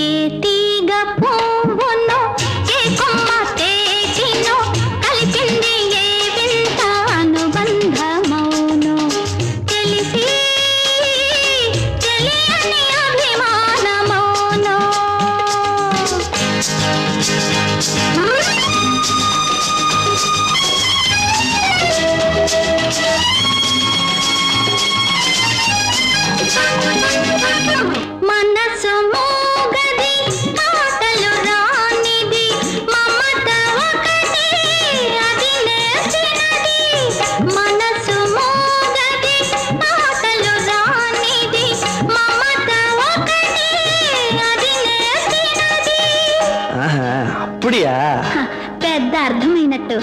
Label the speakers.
Speaker 1: ఏ తీగ పువ్వునో ఏ కొమ్మ తేచినో కలిసింది ఏ వింత అనుబంధమౌనో తెలిసి తెలియని అభిమానమౌనో మనసు మోగది మాటలు రానిది మమత ఒకటి అది నేర్చినది మనసు మోగది మాటలు రానిది మమత ఒకటి అది నేర్చినది
Speaker 2: அப்படியா
Speaker 1: పెద్ద అర్థమైనట్టు